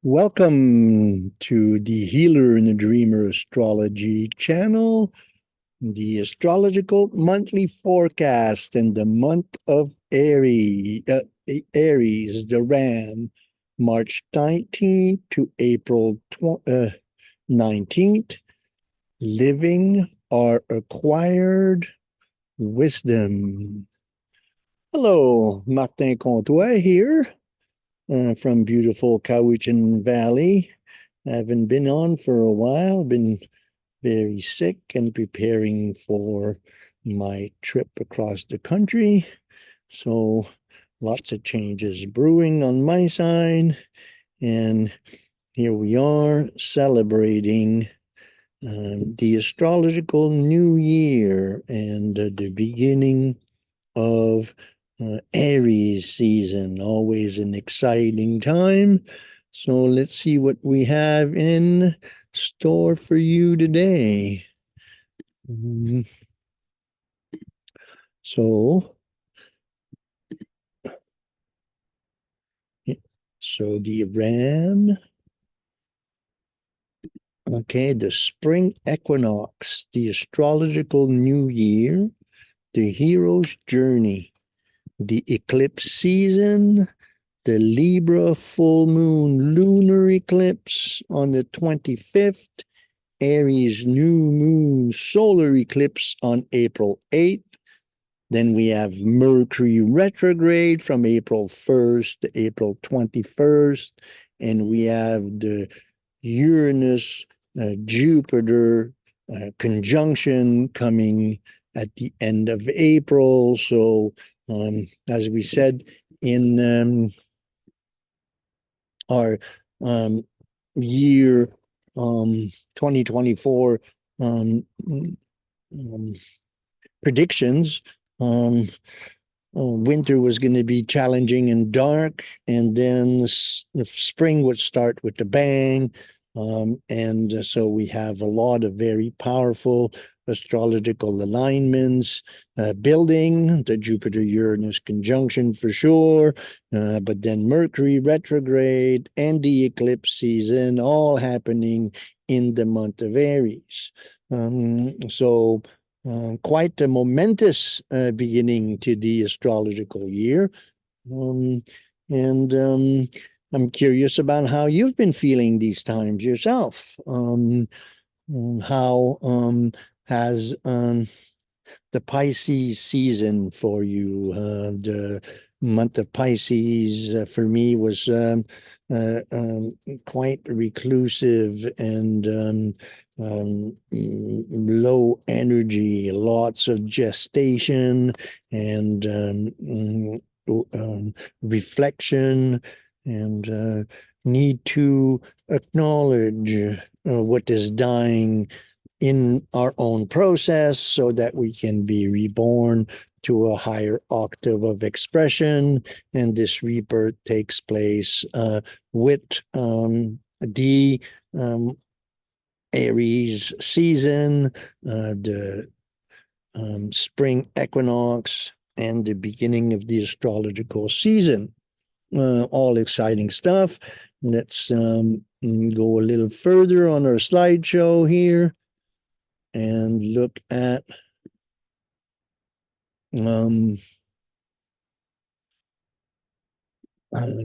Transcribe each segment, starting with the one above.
Welcome to the Healer and the Dreamer Astrology channel, the astrological monthly forecast in the month of Aries, the Ram, March 19th to April 19th, living our acquired wisdom. Hello, Martin Comtois here. From beautiful Cowichan Valley. I haven't been on for a while, been very sick and preparing for my trip across the country. So lots of changes brewing on my side. And here we are celebrating the Astrological New Year and the beginning of Aries season, always an exciting time. So let's see what we have in store for you today. So the Ram, okay, the spring equinox, the astrological new year, the hero's journey, the eclipse season, the Libra full moon lunar eclipse on the 25th, Aries new moon solar eclipse on April 8th. Then we have Mercury retrograde from April 1st to April 21st. And we have the Uranus Jupiter conjunction coming at the end of April. So as we said in our year 2024 predictions, winter was going to be challenging and dark, and then the spring would start with a bang. And so we have a lot of very powerful astrological alignments building, the Jupiter-Uranus conjunction for sure, but then Mercury retrograde and the eclipse season all happening in the month of Aries. So quite a momentous beginning to the astrological year. I'm curious about how you've been feeling these times yourself. How has the Pisces season for you? The month of Pisces for me was quite reclusive and low energy, lots of gestation and reflection, and need to acknowledge what is dying in our own process so that we can be reborn to a higher octave of expression. And this rebirth takes place with the Aries season, the spring equinox, and the beginning of the astrological season. All exciting stuff. Let's go a little further on our slideshow here and look at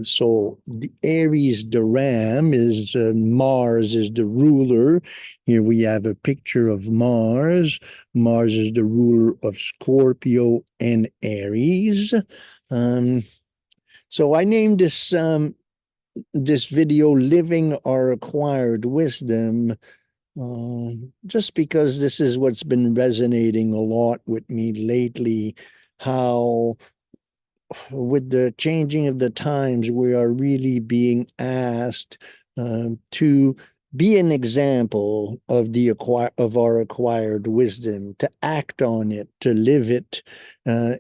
so the Aries, the Ram, is Mars is the ruler. Here we have a picture of Mars. Mars is the ruler of Scorpio and Aries. So I named this video "Living Our Acquired Wisdom," just because this is what's been resonating a lot with me lately, how with the changing of the times, we are really being asked to be an example of our acquired wisdom, to act on it, to live it,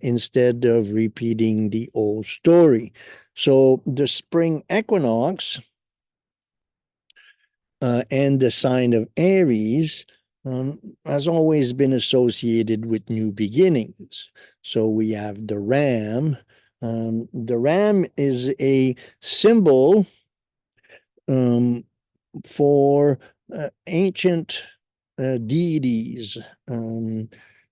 instead of repeating the old story. So the spring equinox and the sign of Aries has always been associated with new beginnings. So we have the ram. The ram is a symbol for ancient deities.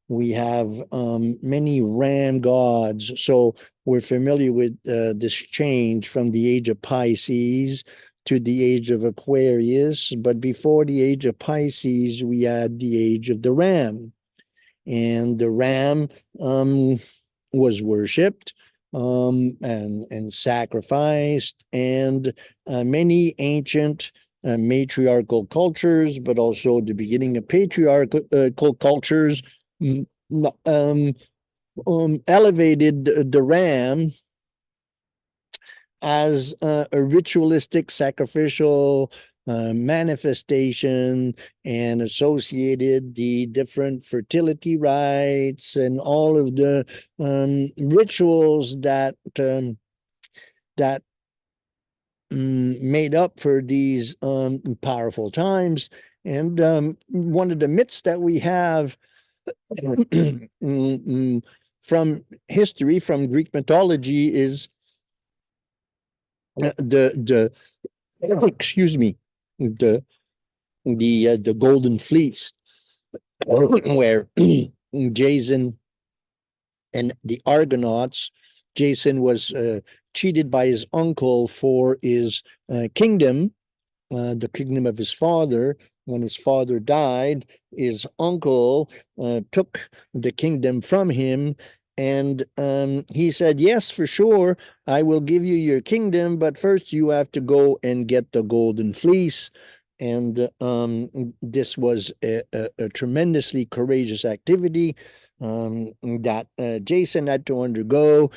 We have many ram gods. So we're familiar with this change from the age of Pisces to the age of Aquarius. But before the age of Pisces, we had the age of the ram. And the ram was worshipped and sacrificed, and many ancient matriarchal cultures, but also the beginning of patriarchal cultures, um, elevated the ram as a ritualistic sacrificial manifestation, and associated the different fertility rites and all of the rituals that made up for these powerful times. And one of the myths that we have from history, from Greek mythology, is the excuse me, the Golden Fleece, where Jason and the Argonauts, Jason was cheated by his uncle for his kingdom, the kingdom of his father. When his father died, his uncle took the kingdom from him, and he said, yes, for sure, I will give you your kingdom, but first you have to go and get the Golden Fleece. And this was a tremendously courageous activity that Jason had to undergo.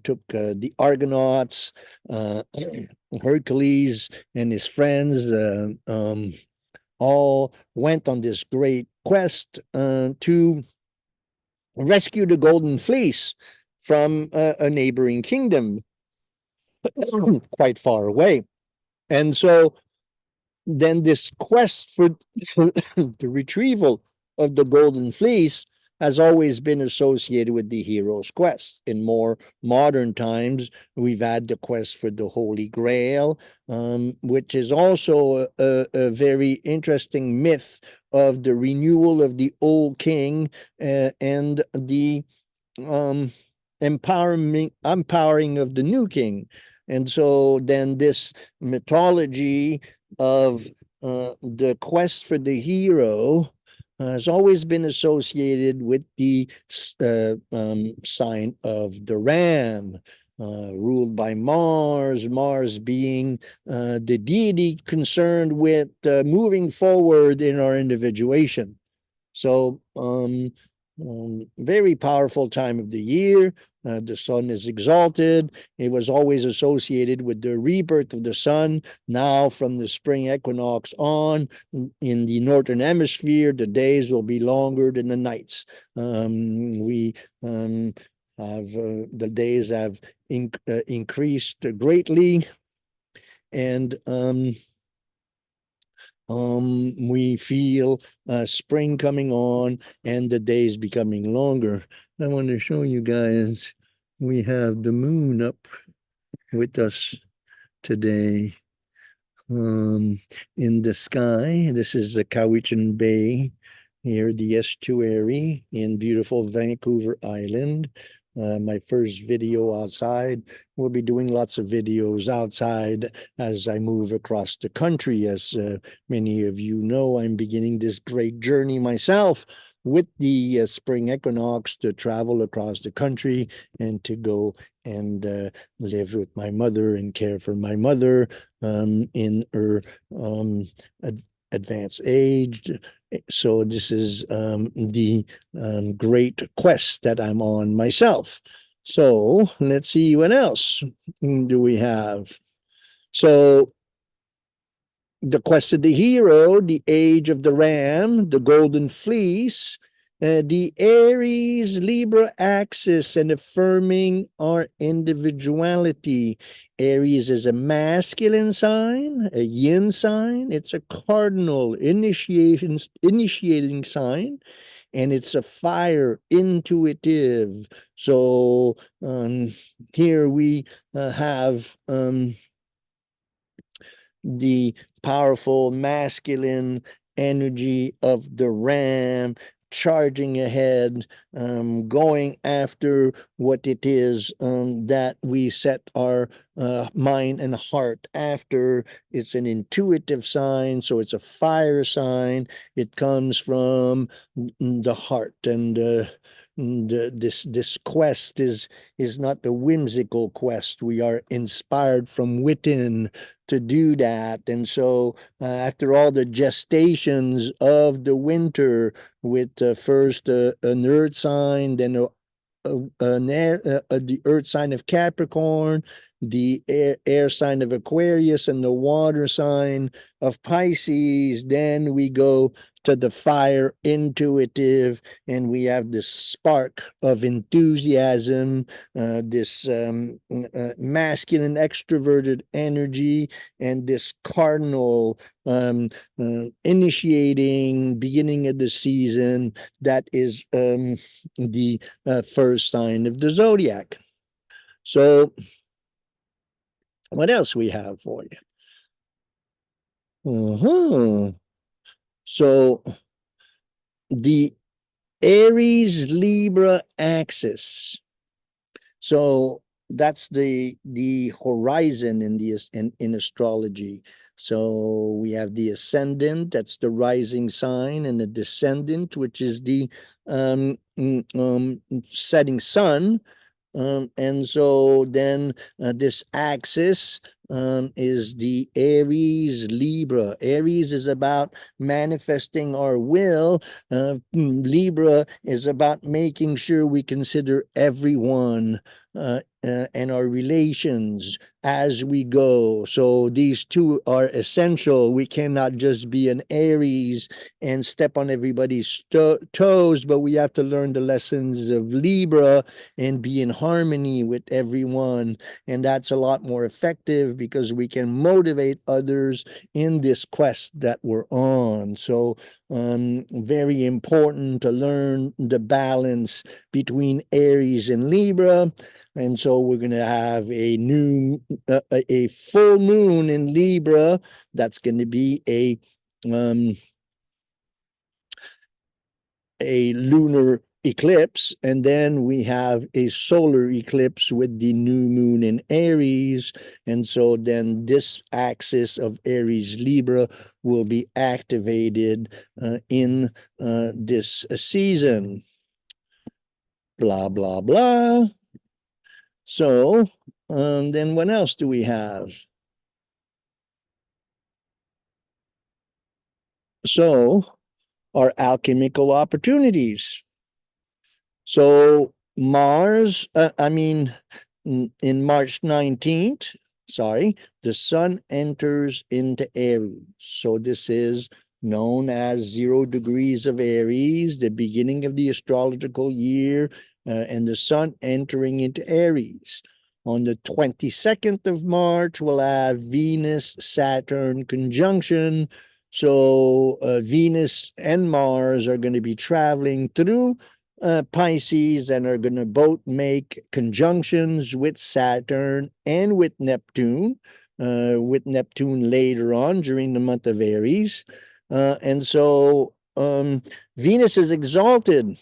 Took the Argonauts, Hercules, and his friends all went on this great quest to rescue the Golden Fleece from a neighboring kingdom quite far away. And so then this quest for the retrieval of the Golden Fleece has always been associated with the hero's quest. In more modern times, we've had the quest for the Holy Grail, which is also a very interesting myth of the renewal of the old king and the empowering of the new king. And so then this mythology of the quest for the hero has always been associated with the sign of the ram, ruled by Mars, Mars being the deity concerned with moving forward in our individuation. So very powerful time of the year. The sun is exalted. It was always associated with the rebirth of the sun. Now, from the spring equinox on, in the northern hemisphere, the days will be longer than the nights. We have the days have increased greatly, and we feel spring coming on and the days becoming longer. I want to show you guys, we have the moon up with us today in the sky. This is the Cowichan Bay, here, the estuary in beautiful Vancouver Island. My first video outside. We'll be doing lots of videos outside as I move across the country. As many of you know, I'm beginning this great journey myself with the spring equinox to travel across the country and to go and live with my mother and care for my mother in her advanced age. So this is the great quest that I'm on myself. So let's see what else do we have. So the quest of the hero, the age of the ram, the golden fleece, the Aries Libra axis, and affirming our individuality. Aries is a masculine sign, a yin sign. It's a cardinal initiating sign, and it's a fire intuitive. So here we have the powerful masculine energy of the ram, charging ahead, going after what it is that we set our mind and heart after. It's an intuitive sign, so it's a fire sign. It comes from the heart, and this quest is not the whimsical quest. We are inspired from within to do that. And so after all the gestations of the winter, with first an earth sign, then the earth sign of Capricorn, the air sign of Aquarius, and the water sign of Pisces, then we go to the fire intuitive, and we have this spark of enthusiasm, this masculine extroverted energy, and this cardinal initiating beginning of the season. That is the first sign of the zodiac. So what else we have for you? So the Aries Libra axis. So that's the horizon in astrology. So we have the ascendant, that's the rising sign, and the descendant, which is the setting sun. And so then this axis is the Aries Libra. Aries is about manifesting our will. Libra is about making sure we consider everyone and our relations as we go. So these two are essential. We cannot just be an Aries and step on everybody's toes, but we have to learn the lessons of Libra and be in harmony with everyone. And that's a lot more effective because we can motivate others in this quest that we're on. So very important to learn the balance between Aries and Libra. And so we're going to have a full moon in Libra. That's going to be a lunar eclipse, and then we have a solar eclipse with the new moon in Aries. And so then this axis of Aries Libra will be activated in this season. Blah, blah, blah. So then what else do we have? So our alchemical opportunities. So Mars, in March 19th, the sun enters into Aries. So this is known as 0 degrees of Aries, the beginning of the astrological year, and the sun entering into Aries. On the 22nd of March, we'll have Venus-Saturn conjunction. So Venus and Mars are going to be traveling through Pisces and are going to both make conjunctions with Saturn and with Neptune later on during the month of Aries. And so Venus is exalted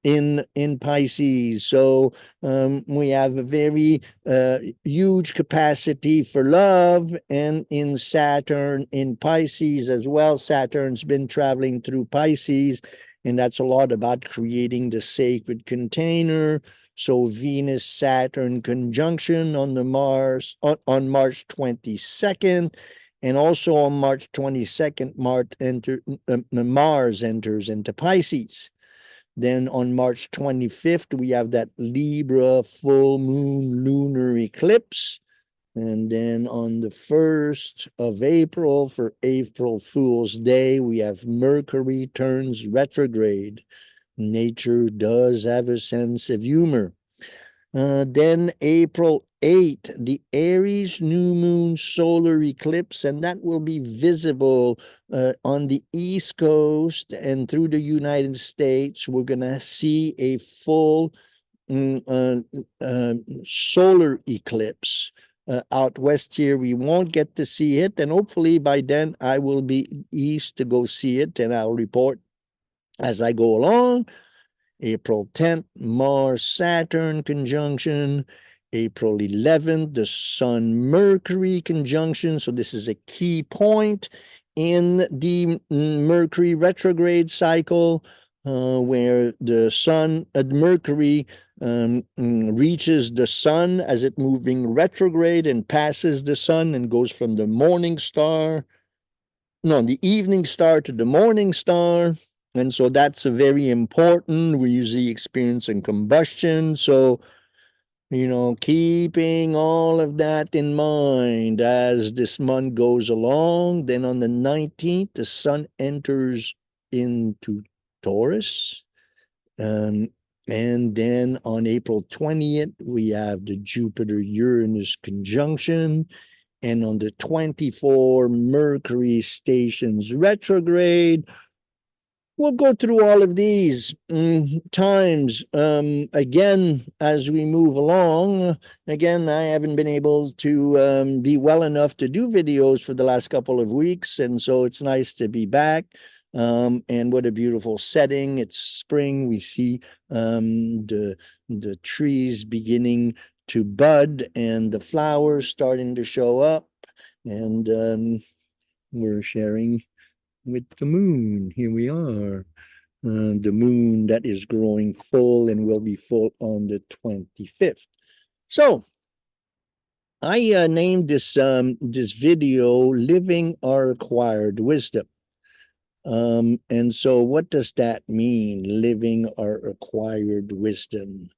in Pisces. So we have a very huge capacity for love, and in Saturn in Pisces as well. Saturn's been traveling through Pisces, and that's a lot about creating the sacred container. So Venus Saturn conjunction on on March 22nd, and also on March 22nd, Mars enters into Pisces. Then on March 25th, we have that Libra full moon lunar eclipse. And then on the 1st of April, for April Fool's Day, we have Mercury turns retrograde. Nature does have a sense of humor. Then April 8th, the Aries new moon solar eclipse, and that will be visible on the East Coast and through the United States. We're going to see a full solar eclipse. out west here, we won't get to see it. And hopefully by then I will be east to go see it, and I'll report as I go along. April 10th, Mars-Saturn conjunction. April 11th, the Sun-Mercury conjunction. So this is a key point in the Mercury retrograde cycle, where the Mercury reaches the Sun as it moving retrograde and passes the Sun and goes from the the evening star to the morning star. And so that's a very important. We usually experience in combustion. So, keeping all of that in mind as this month goes along. Then on the 19th, the Sun enters into Taurus. And then on April 20th, we have the Jupiter Uranus conjunction. And on the 24th, Mercury stations retrograde. We'll go through all of these times again as we move along. Again, I haven't been able to be well enough to do videos for the last couple of weeks, and so it's nice to be back. And what a beautiful setting. It's spring. We see the trees beginning to bud and the flowers starting to show up. And we're sharing with the moon. Here we are. The moon that is growing full and will be full on the 25th. So I named this video "Living Our Acquired Wisdom." And so what does that mean, living our acquired wisdom?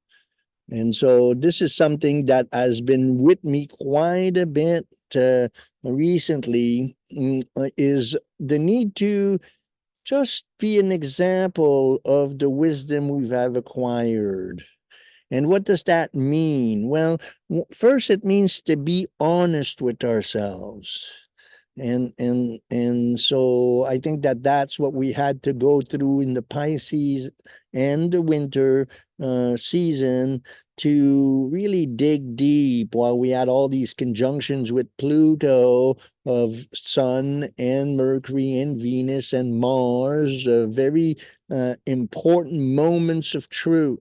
And so this is something that has been with me quite a bit recently, is the need to just be an example of the wisdom we have acquired. And what does that mean? Well, first it means to be honest with ourselves. And so I think that that's what we had to go through in the Pisces and the winter season, to really dig deep while we had all these conjunctions with Pluto of Sun and Mercury and Venus and Mars, very important moments of truth.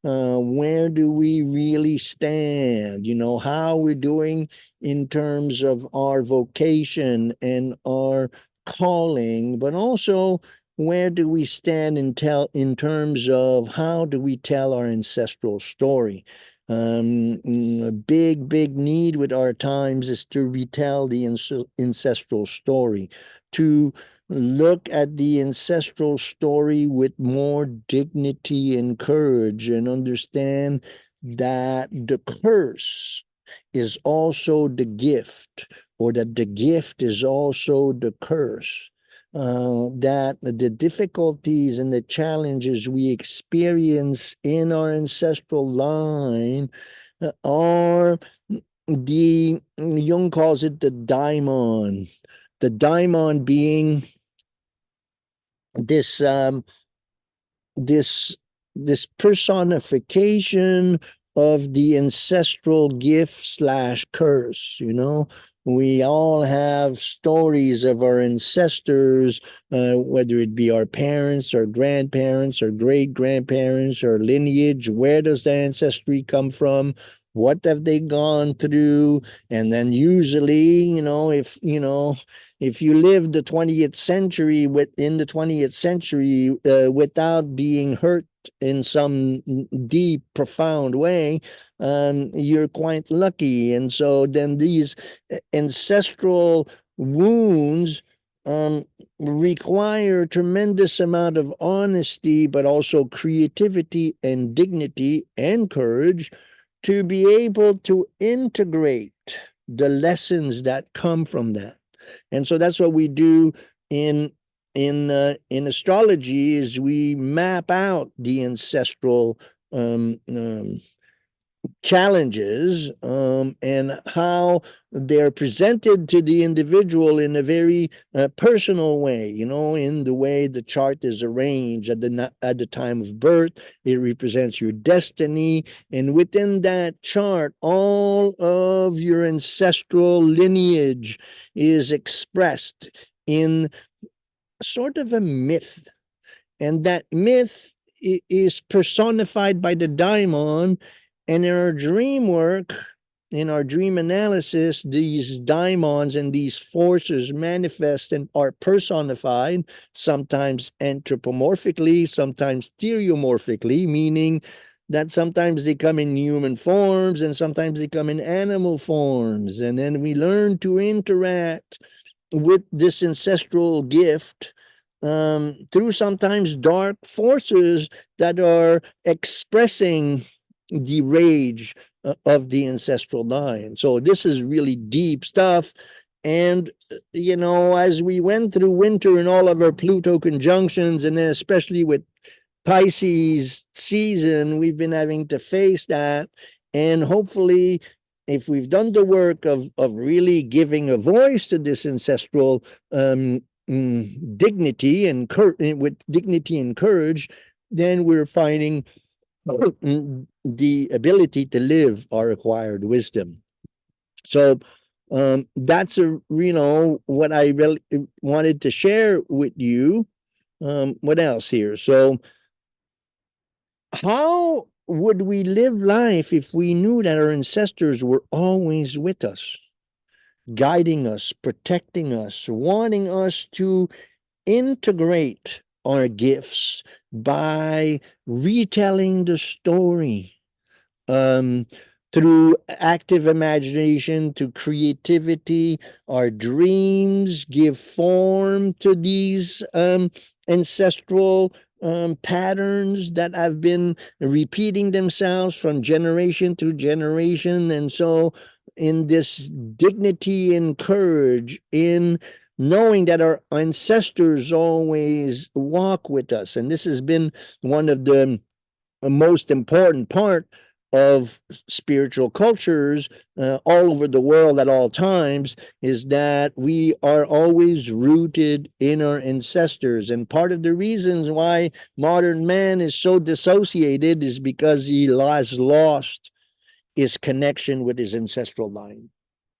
Where do we really stand? How we're doing in terms of our vocation and our calling, but also where do we stand in terms of how do we tell our ancestral story? A big need with our times is to retell the ancestral story, to look at the ancestral story with more dignity and courage, and understand that the curse is also the gift, or that the gift is also the curse. That the difficulties and the challenges we experience in our ancestral line are Jung calls it the daimon. The daimon being this this this personification of the ancestral gift slash curse. We all have stories of our ancestors, whether it be our parents, our grandparents, our great grandparents, our lineage. Where does the ancestry come from? What have they gone through? And then usually, if you lived the 20th century within the 20th century without being hurt in some deep, profound way, you're quite lucky. And so then these ancestral wounds require tremendous amount of honesty, but also creativity and dignity and courage to be able to integrate the lessons that come from that. And so that's what we do in astrology, is we map out the ancestral challenges, and how they're presented to the individual in a very personal way, in the way the chart is arranged at the time of birth. It represents your destiny, and within that chart, all of your ancestral lineage is expressed in sort of a myth, and that myth is personified by the daimon. And in our dream work, in our dream analysis, these daimons and these forces manifest and are personified, sometimes anthropomorphically, sometimes stereomorphically, meaning that sometimes they come in human forms and sometimes they come in animal forms. And then we learn to interact with this ancestral gift through sometimes dark forces that are expressing the rage of the ancestral line. So this is really deep stuff. And, as we went through winter and all of our Pluto conjunctions, and then especially with Pisces season, we've been having to face that. And hopefully, if we've done the work of really giving a voice to this ancestral dignity and with dignity and courage, then we're finding the ability to live our acquired wisdom. So that's what I really wanted to share with you. What else here? So how would we live life if we knew that our ancestors were always with us, guiding us, protecting us, wanting us to integrate our gifts by retelling the story, um, through active imagination, to creativity? Our dreams give form to these ancestral patterns that have been repeating themselves from generation to generation. And so, in this dignity and courage, in knowing that our ancestors always walk with us, and this has been one of the most important part of spiritual cultures all over the world at all times, is that we are always rooted in our ancestors. And part of the reasons why modern man is so dissociated is because he has lost his connection with his ancestral line.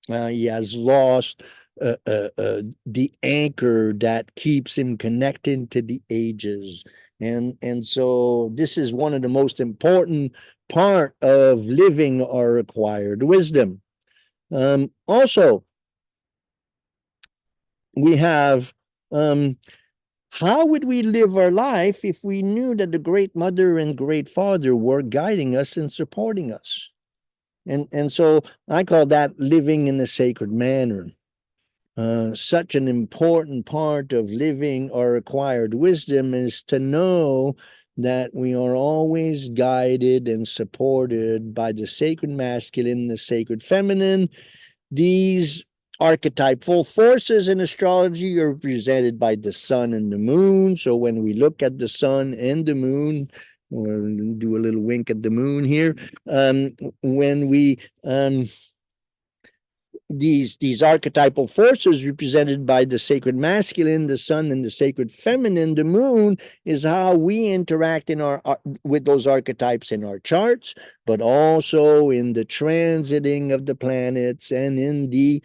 He has lost the anchor that keeps him connected to the ages. And so this is one of the most important part of living our acquired wisdom. Also, we have how would we live our life if we knew that the great mother and great father were guiding us and supporting us? And so I call that living in a sacred manner. Such an important part of living our acquired wisdom is to know that we are always guided and supported by the sacred masculine, the sacred feminine. These archetypal forces in astrology are represented by the sun and the moon. So when we look at the sun and the moon, or do a little wink at the moon here, when we these archetypal forces represented by the sacred masculine, the sun, and the sacred feminine, the moon, is how we interact in our with those archetypes in our charts, but also in the transiting of the planets and in the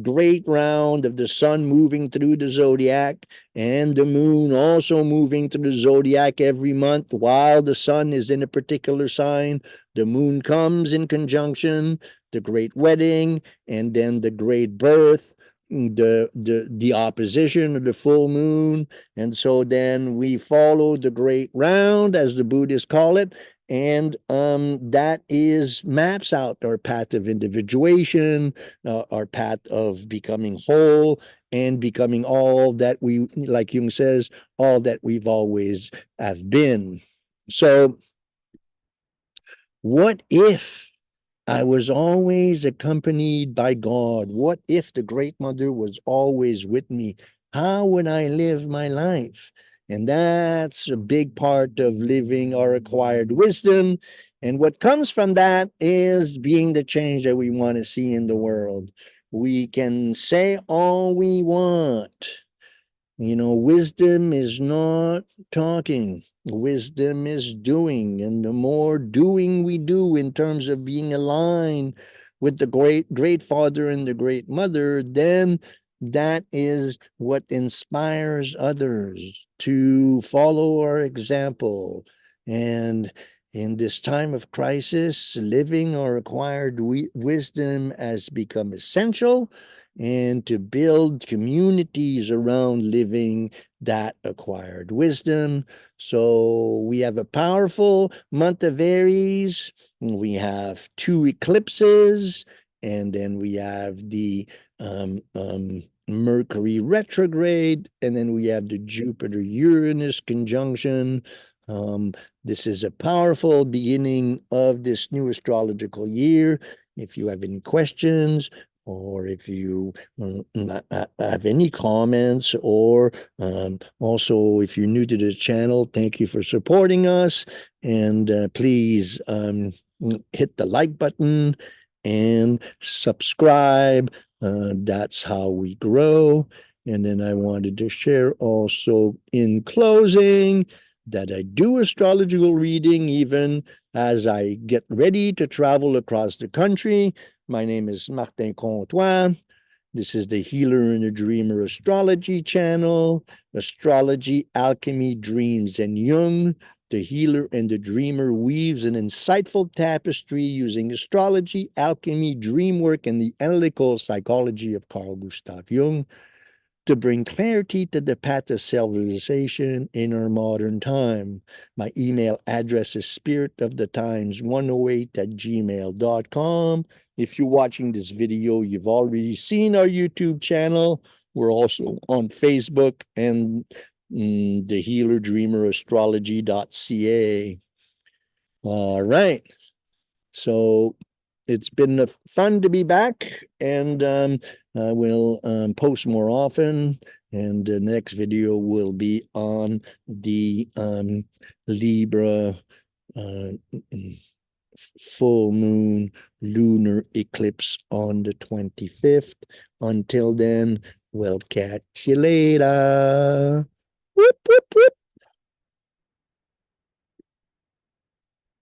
great round of the sun moving through the zodiac, and the moon also moving through the zodiac every month. While the sun is in a particular sign, the moon comes in conjunction, the great wedding, and then the great birth, the opposition of the full moon. And so then we follow the great round, as the Buddhists call it, and that is maps out our path of individuation, our path of becoming whole and becoming all that we, like Jung says, all that we've always have been. So what if I was always accompanied by God? What if the Great Mother was always with me? How would I live my life? And that's a big part of living our acquired wisdom, And what comes from that is being the change that we want to see in the world. We can say all we want. You know, wisdom is not talking. Wisdom is doing. And the more doing we do in terms of being aligned with the great father and the great mother, then that is what inspires others to follow our example. And in this time of crisis, living our acquired wisdom has become essential, and to build communities around living that acquired wisdom. So we have a powerful month of Aries. We have two eclipses, and then we have the Mercury retrograde, and then we have the Jupiter Uranus conjunction. This is a powerful beginning of this new astrological year. If you have any questions, or if you have any comments, or also if you're new to the channel, thank you for supporting us. And please hit the like button and subscribe. That's how we grow. And then I wanted to share also in closing that I do astrological reading even as I get ready to travel across the country. My name is Martin Comtois. This is the Healer and the Dreamer Astrology channel, Astrology, Alchemy, Dreams, and Jung. The Healer and the Dreamer weaves an insightful tapestry using astrology, alchemy, dream work, and the analytical psychology of Carl Gustav Jung to bring clarity to the path of self-realization in our modern time. My email address is spiritofthetimes108@gmail.com. If you're watching this video, you've already seen our YouTube channel. We're also on Facebook and the Healer Dreamer Astrology.ca. All right. So it's been fun to be back, and I will post more often. And the next video will be on the Libra full moon lunar eclipse on the 25th. Until then, we'll catch you later. Whoop, whoop, whoop.